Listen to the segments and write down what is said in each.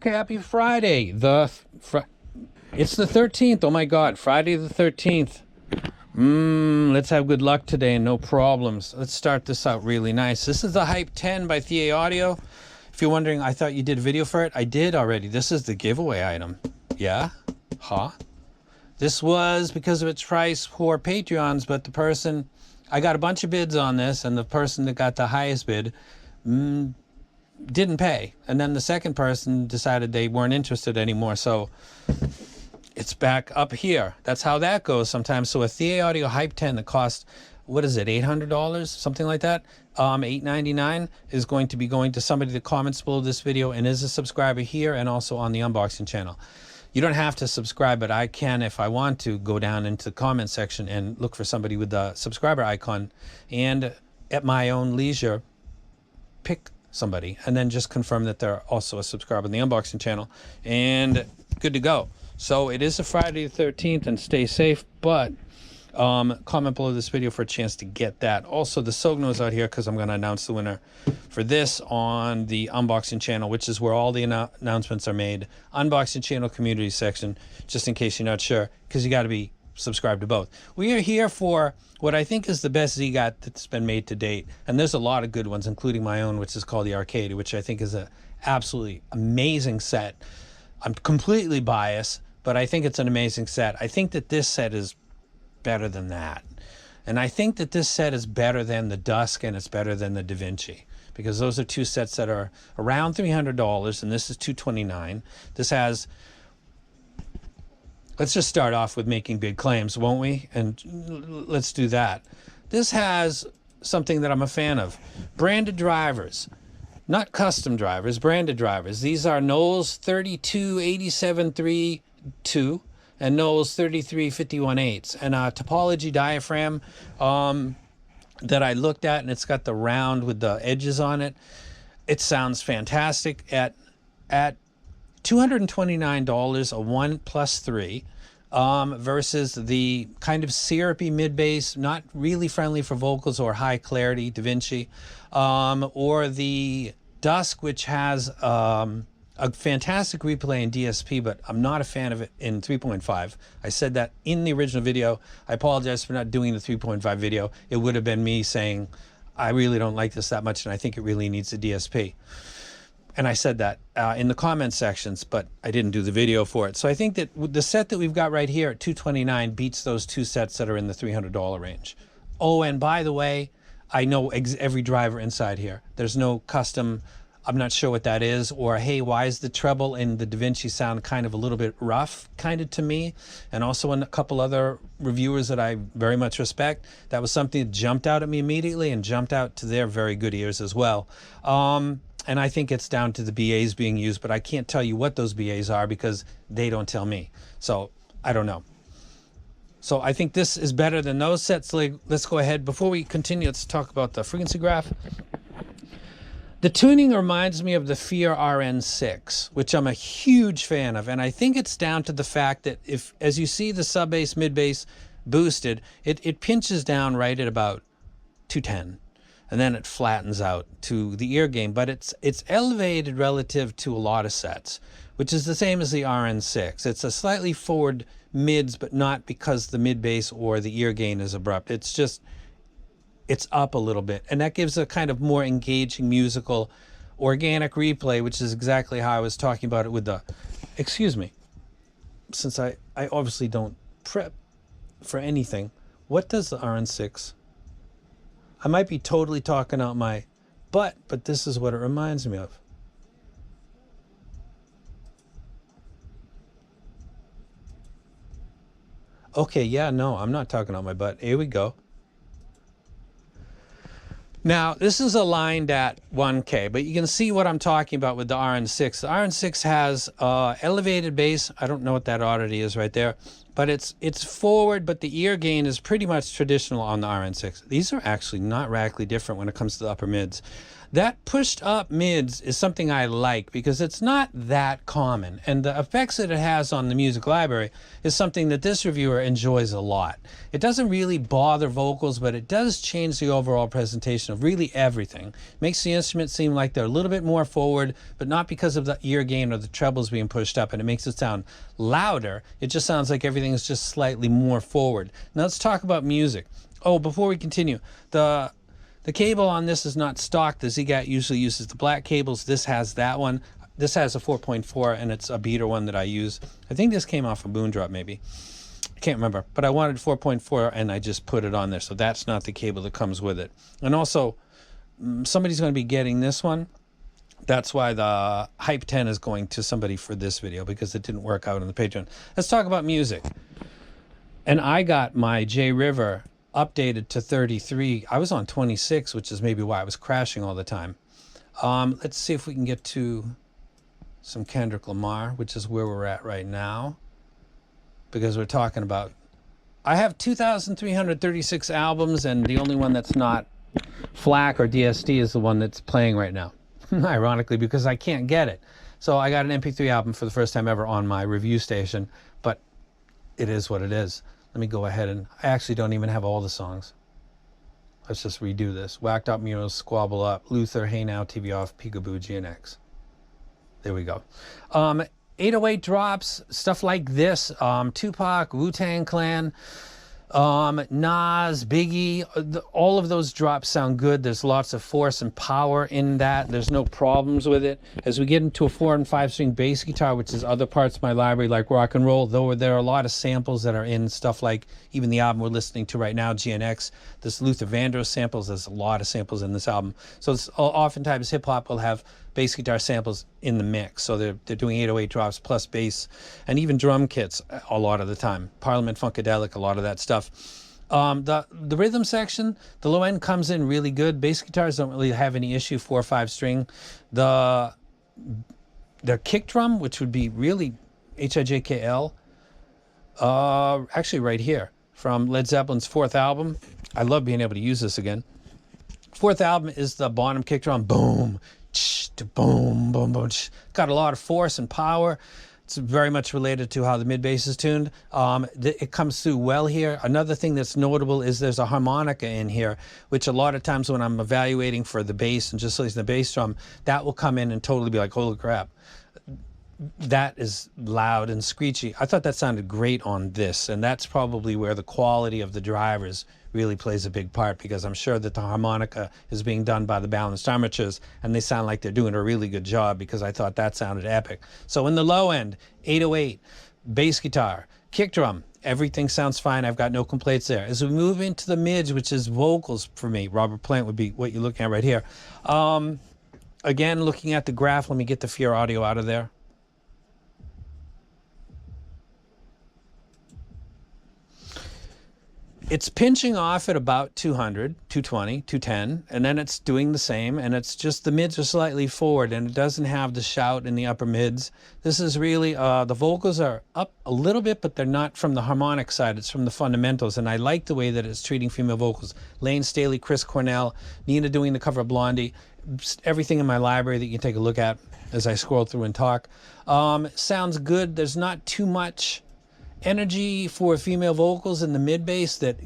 Happy Friday. It's the 13th. Oh my God, Friday the 13th. Let's have good luck today and no problems. Let's start this out really nice. This is the Hype 10 by Thea Audio. If you're wondering, I thought you did a video for it. I did already. This is the giveaway item. Yeah? Huh? This was because of its price for Patreons, but the person, I got a bunch of bids on this, and the person that got the highest bid didn't pay. And then the second person decided they weren't interested anymore. So it's back up here. That's how that goes sometimes. So a Thea Audio Hype 10 that cost, what is it, $800? Something like that. $899 is going to be going to somebody that comments below this video and is a subscriber here and also on the unboxing channel. You don't have to subscribe, but I can, if I want to, go down into the comment section and look for somebody with the subscriber icon and at my own leisure, pick somebody and then just confirm that they're also a subscriber on the unboxing channel and good to go. So it is a Friday the 13th and stay safe, but comment below this video for a chance to get that. Also, the Sogno's out here because I'm going to announce the winner for this on the unboxing channel, which is where all the announcements are made. Unboxing channel community section, just in case you're not sure, because you got to be subscribed to both. We are here for what I think is the best Ziigaat that's been made to date, and there's a lot of good ones, including my own, which is called the Arcade, which I think is an absolutely amazing set. I'm completely biased, but I think it's an amazing set. I think that this set is better than that. And I think that this set is better than the Dusk and it's better than the Da Vinci, because those are two sets that are around $300 and this is $229. This has, let's just start off with making big claims, won't we? And let's do that. This has something that I'm a fan of. Branded drivers. Not custom drivers, branded drivers. These are Knowles 328732 and Knowles 33518s, and a topology diaphragm that I looked at, and it's got the round with the edges on it. It sounds fantastic at $229, a 1+3, versus the kind of syrupy mid-bass, not really friendly for vocals or high clarity Da Vinci, or the Dusk, which has a fantastic replay in DSP, but I'm not a fan of it in 3.5. I said that in the original video. I apologize for not doing the 3.5 video. It would have been me saying, I really don't like this that much and I think it really needs a DSP. And I said that in the comment sections, but I didn't do the video for it. So I think that the set that we've got right here at $229 beats those two sets that are in the $300 range. Oh, and by the way, I know every driver inside here. There's no custom, I'm not sure what that is, or hey, why is the treble in the Da Vinci sound kind of a little bit rough, kind of to me, and also in a couple other reviewers that I very much respect. That was something that jumped out at me immediately and jumped out to their very good ears as well. And I think it's down to the BAs being used, but I can't tell you what those BAs are because they don't tell me. So I don't know. So I think this is better than those sets. Let's go ahead. Before we continue, let's talk about the frequency graph. The tuning reminds me of the Fear RN6, which I'm a huge fan of. And I think it's down to the fact that if, as you see the sub bass, mid bass boosted, it pinches down right at about 210. And then it flattens out to the ear gain. But it's elevated relative to a lot of sets, which is the same as the RN6. It's a slightly forward mids, but not because the mid bass or the ear gain is abrupt. It's just, it's up a little bit, and that gives a kind of more engaging musical organic replay, which is exactly how I was talking about it with the, excuse me, since I obviously don't prep for anything. What does the RN6, I might be totally talking out my butt, but this is what it reminds me of. Okay, yeah, no, I'm not talking out my butt. Here we go. Now, this is aligned at 1K, but you can see what I'm talking about with the RN6. The RN6 has elevated bass. I don't know what that oddity is right there. but it's forward, but the ear gain is pretty much traditional on the RN6. These are actually not radically different when it comes to the upper mids. That pushed up mids is something I like because it's not that common, and the effects that it has on the music library is something that this reviewer enjoys a lot. It doesn't really bother vocals, but it does change the overall presentation of really everything. Makes the instrument seem like they're a little bit more forward, but not because of the ear gain or the trebles being pushed up, and it makes it sound louder. It just sounds like everything is just slightly more forward. Now let's talk about music. Oh, before we continue, the cable on this is not stock. The Ziigaat usually uses the black cables. This has that one. This has a 4.4, and it's a beater one that I use. I think this came off a Moondrop, maybe. I can't remember. But I wanted 4.4, and I just put it on there. So that's not the cable that comes with it. And also, somebody's going to be getting this one. That's why the Hype 10 is going to somebody for this video, because it didn't work out on the Patreon. Let's talk about music. And I got my J River updated to 33. I was on 26, which is maybe why I was crashing all the time. Let's see if we can get to some Kendrick Lamar, which is where we're at right now, because we're talking about, I have 2,336 albums, and the only one that's not FLAC or DSD is the one that's playing right now. Ironically, because I can't get it. So I got an MP3 album for the first time ever on my review station, but it is what it is. Let me go ahead, and I actually don't even have all the songs. Let's just redo this. Whacked Out Murals, Squabble Up, Luther, Hey Now, TV Off, Peekaboo, GNX. There we go. 808 drops, stuff like this. Tupac, Wu-Tang Clan, Nas, Biggie, all of those drops sound good. There's lots of force and power in that. There's no problems with it. As we get into a 4 and 5 string bass guitar, which is other parts of my library like rock and roll, though there are a lot of samples that are in stuff like even the album we're listening to right now, GNX, this Luther Vandross samples, there's a lot of samples in this album. So it's, oftentimes hip hop will have bass guitar samples in the mix. So they're doing 808 drops plus bass, and even drum kits a lot of the time. Parliament Funkadelic, a lot of that stuff. The rhythm section, the low end comes in really good. Bass guitars don't really have any issue, 4 or 5 string. The kick drum, which would be really HIJKL, actually right here from Led Zeppelin's 4th album. I love being able to use this again. 4th album is the bottom kick drum, boom, boom, boom, boom. Got a lot of force and power. It's very much related to how the mid bass is tuned. It comes through well here. Another thing that's notable is there's a harmonica in here, which a lot of times when I'm evaluating for the bass and just listening to the bass drum, that will come in and totally be like, holy crap, that is loud and screechy. I thought that sounded great on this, and that's probably where the quality of the drivers really plays a big part, because I'm sure that the harmonica is being done by the balanced armatures, and they sound like they're doing a really good job, because I thought that sounded epic. So in the low end, 808, bass guitar, kick drum, everything sounds fine. I've got no complaints there. As we move into the mids, which is vocals for me, Robert Plant would be what you're looking at right here. Again, looking at the graph, let me get the Fear audio out of there. It's pinching off at about 200, 220, 210, and then it's doing the same, and it's just the mids are slightly forward, and it doesn't have the shout in the upper mids. This is really, the vocals are up a little bit, but they're not from the harmonic side, it's from the fundamentals, and I like the way that it's treating female vocals. Lane Staley, Chris Cornell, Nina doing the cover of Blondie, everything in my library that you can take a look at as I scroll through and talk. Sounds good. There's not too much energy for female vocals in the mid bass that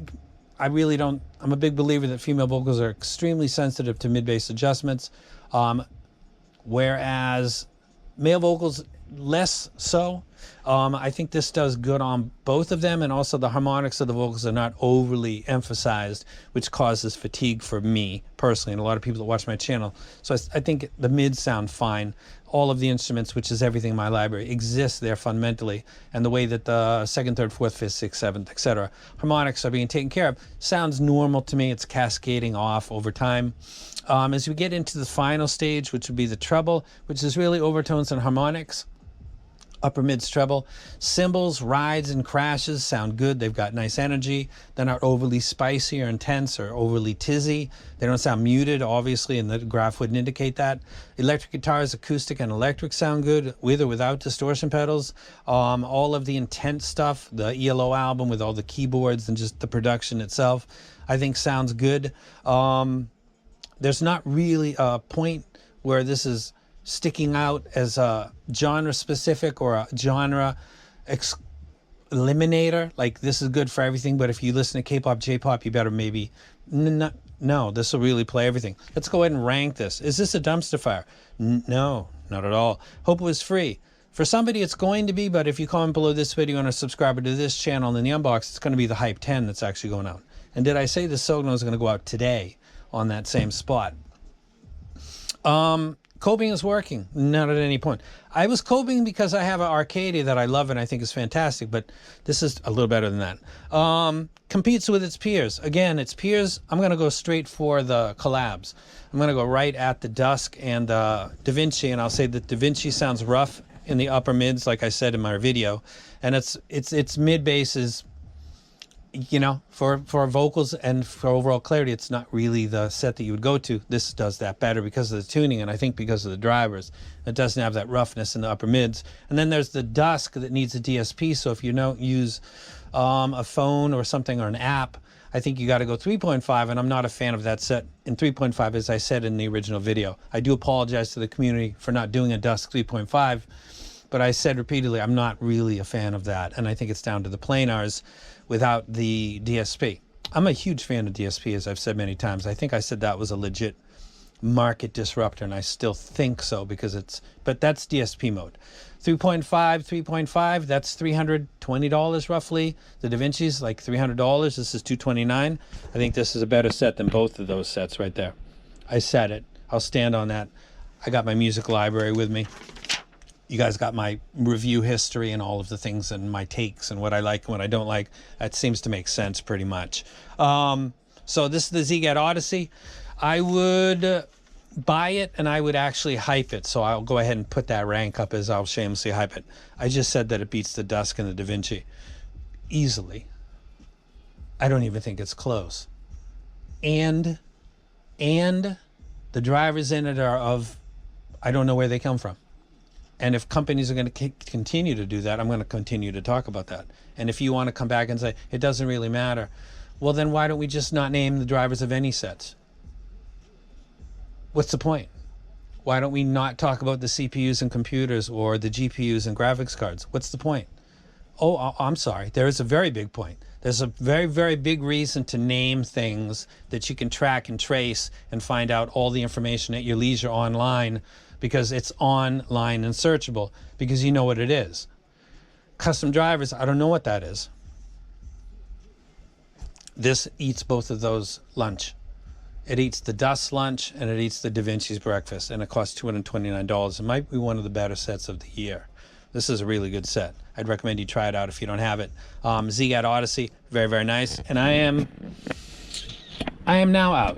I really don't. I'm a big believer that female vocals are extremely sensitive to mid bass adjustments, whereas male vocals less so. I think this does good on both of them, and also the harmonics of the vocals are not overly emphasized, which causes fatigue for me personally and a lot of people that watch my channel. So I think the mids sound fine. All of the instruments, which is everything in my library, exist there fundamentally, and the way that the 2nd, 3rd, 4th, 5th, 6th, 7th, etc. harmonics are being taken care of sounds normal to me. It's cascading off over time. As we get into the final stage, which would be the treble, which is really overtones and harmonics, upper mids treble. Cymbals, rides, and crashes sound good. They've got nice energy. They're not overly spicy or intense or overly tizzy. They don't sound muted, obviously, and the graph wouldn't indicate that. Electric guitars, acoustic and electric, sound good, with or without distortion pedals. All of the intense stuff, the ELO album with all the keyboards and just the production itself, I think sounds good. There's not really a point where this is sticking out as a genre specific or a genre eliminator, like this is good for everything, but if you listen to K-pop, J-pop, you better maybe, no, this will really play everything. Let's go ahead and rank this. Is this a dumpster fire? No, not at all. Hope it was free. For somebody it's going to be, but if you comment below this video and are a subscriber to this channel in the unbox, it's going to be the Hype 10 that's actually going out. And did I say the Sogno is going to go out today on that same spot? Coping is working, not at any point. I was coping because I have an Arcadia that I love and I think is fantastic, but this is a little better than that. Competes with its peers. Again, its peers, I'm going to go straight for the Collabs. I'm going to go right at the Dusk and Da Vinci, and I'll say that Da Vinci sounds rough in the upper mids, like I said in my video, and its mid bass is, you know, for vocals and for overall clarity, it's not really the set that you would go to. This does that better because of the tuning, and I think because of the drivers. It doesn't have that roughness in the upper mids. And then there's the Dusk that needs a DSP, so if you don't use a phone or something or an app, I think you got to go 3.5, and I'm not a fan of that set in 3.5, as I said in the original video. I do apologize to the community for not doing a Dusk 3.5, but I said repeatedly I'm not really a fan of that, and I think it's down to the planars without the DSP. I'm a huge fan of DSP, as I've said many times. I think I said that was a legit market disruptor, and I still think so because but that's DSP mode. 3.5, that's $320 roughly. The Da Vinci's like $300. This is $229. I think this is a better set than both of those sets right there. I said it. I'll stand on that. I got my music library with me. You guys got my review history and all of the things and my takes and what I like and what I don't like. That seems to make sense pretty much. So this is the Ziigaat Odyssey. I would buy it and I would actually hype it. So I'll go ahead and put that rank up as I'll shamelessly hype it. I just said that it beats the Dusk and the Da Vinci easily. I don't even think it's close. And the drivers in it are of, I don't know where they come from. And if companies are going to continue to do that, I'm going to continue to talk about that. And if you want to come back and say, it doesn't really matter, well, then why don't we just not name the drivers of any sets? What's the point? Why don't we not talk about the CPUs and computers or the GPUs and graphics cards? What's the point? Oh, I'm sorry. There is a very big point. There's a very, very big reason to name things that you can track and trace and find out all the information at your leisure online, because it's online and searchable, because you know what it is. Custom drivers, I don't know what that is. This eats both of those lunch. It eats the Dusk lunch and it eats the Da Vinci's breakfast, and it costs $229. It might be one of the better sets of the year. This is a really good set. I'd recommend you try it out if you don't have it. Ziigaat Odyssey, very, very nice. And I am now out.